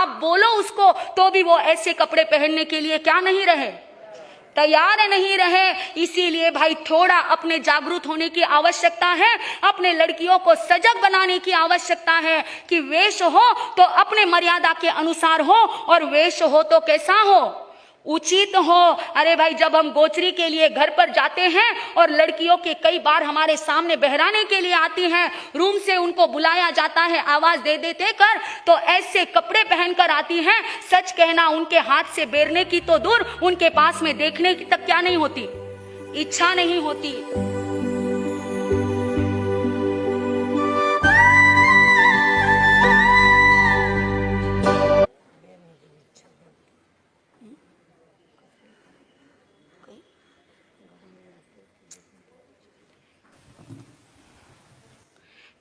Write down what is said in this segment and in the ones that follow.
आप बोलो उसको तो भी वो ऐसे कपड़े पहनने के लिए क्या नहीं रहे, तैयार नहीं रहे। इसीलिए भाई थोड़ा अपने जागरूक होने की आवश्यकता है, अपने लड़कियों को सजग बनाने की आवश्यकता है कि वेश हो तो अपने मर्यादा के अनुसार हो और वेश हो तो कैसा हो, उचित हो। अरे भाई जब हम गोचरी के लिए घर पर जाते हैं और लड़कियों के कई बार हमारे सामने बहराने के लिए आती हैं, रूम से उनको बुलाया जाता है आवाज दे देते कर, तो ऐसे कपड़े पहनकर आती हैं। सच कहना उनके हाथ से बेरने की तो दूर, उनके पास में देखने की तक क्या नहीं होती, इच्छा नहीं होती।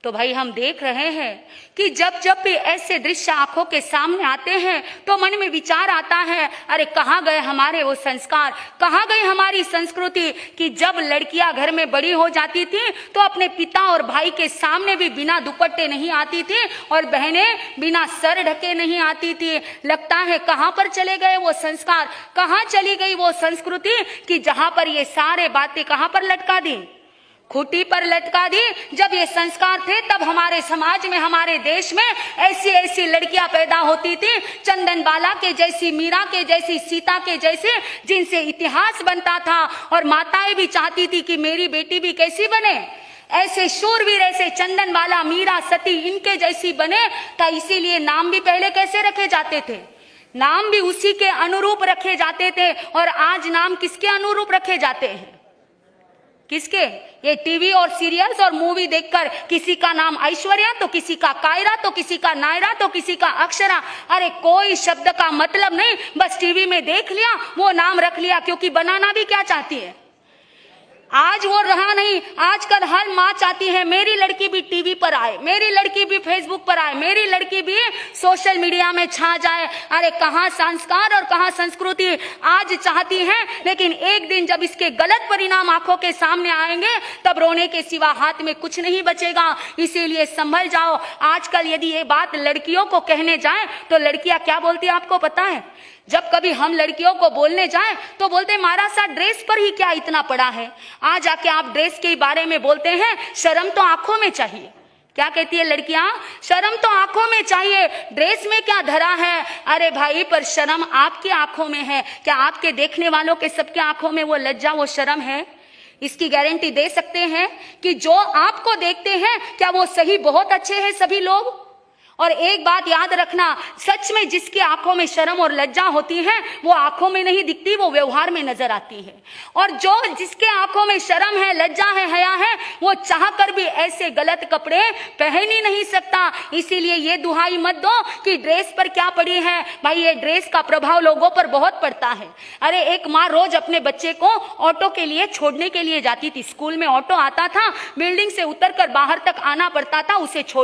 तो भाई हम देख रहे हैं कि जब जब भी ऐसे दृश्य आंखों के सामने आते हैं तो मन में विचार आता है, अरे कहाँ गए हमारे वो संस्कार, कहाँ गई हमारी संस्कृति कि जब लड़कियां घर में बड़ी हो जाती थी तो अपने पिता और भाई के सामने भी बिना दुपट्टे नहीं आती थी और बहनें बिना सर ढके नहीं आती थी। लगता है कहाँ पर चले गए वो संस्कार, कहाँ चली गई वो संस्कृति कि जहां पर ये सारे बातें कहाँ पर लटका दी, खूंटी पर लटका दी। जब ये संस्कार थे तब हमारे समाज में, हमारे देश में ऐसी ऐसी लड़कियां पैदा होती थी, चंदन बाला के जैसी, मीरा के जैसी, सीता के जैसे, जिनसे इतिहास बनता था और माताएं भी चाहती थी कि मेरी बेटी भी कैसी बने, ऐसे शूरवीर, ऐसे चंदन बाला, मीरा, सती इनके जैसी बने। तो इसीलिए नाम भी पहले कैसे रखे जाते थे, नाम भी उसी के अनुरूप रखे जाते थे। और आज नाम किसके अनुरूप रखे जाते हैं, किसके, ये टीवी और सीरियल्स और मूवी देखकर किसी का नाम ऐश्वर्या तो किसी का कायरा तो किसी का नायरा तो किसी का अक्षरा। अरे कोई शब्द का मतलब नहीं, बस टीवी में देख लिया वो नाम रख लिया, क्योंकि बनाना भी क्या चाहती है, आज वो रहा नहीं। आजकल हर माँ चाहती है मेरी लड़की भी टीवी पर आए, मेरी लड़की भी फेसबुक पर आए, मेरी लड़की भी सोशल मीडिया में छा जाए। अरे कहाँ संस्कार और कहाँ संस्कृति आज चाहती है, लेकिन एक दिन जब इसके गलत परिणाम आंखों के सामने आएंगे तब रोने के सिवा हाथ में कुछ नहीं बचेगा। इसीलिए संभल जाओ। आजकल यदि ये बात लड़कियों को कहने जाए तो लड़कियां क्या बोलती है आपको पता है, जब कभी हम लड़कियों को बोलने जाएं तो बोलते हैं मारा सा ड्रेस पर ही क्या इतना पड़ा है, आज आके आप ड्रेस के बारे में बोलते हैं, शर्म तो आंखों में चाहिए। क्या कहती है लड़कियां, शर्म तो आंखों में चाहिए, ड्रेस में क्या धरा है। अरे भाई पर शर्म आपकी आंखों में है, क्या आपके देखने वालों के सबके आंखों में वो लज्जा, वो शर्म है? इसकी गारंटी दे सकते हैं कि जो आपको देखते हैं क्या वो सही बहुत अच्छे हैं सभी लोग? और एक बात याद रखना, सच में जिसकी आंखों में शर्म और लज्जा होती है वो आंखों में नहीं दिखती, वो व्यवहार में नजर आती है। और जो जिसके आंखों में शर्म है, लज्जा है, हया है, वो चाहकर भी ऐसे गलत कपड़े पहन ही नहीं सकता। इसीलिए ये दुहाई मत दो कि ड्रेस पर क्या पड़ी है। भाई ये ड्रेस का प्रभाव लोगों पर बहुत पड़ता है। अरे एक माँ रोज अपने बच्चे को ऑटो के लिए छोड़ने के लिए जाती थी, स्कूल में ऑटो आता था, बिल्डिंग से उतरकर बाहर तक आना पड़ता था उसे छोड़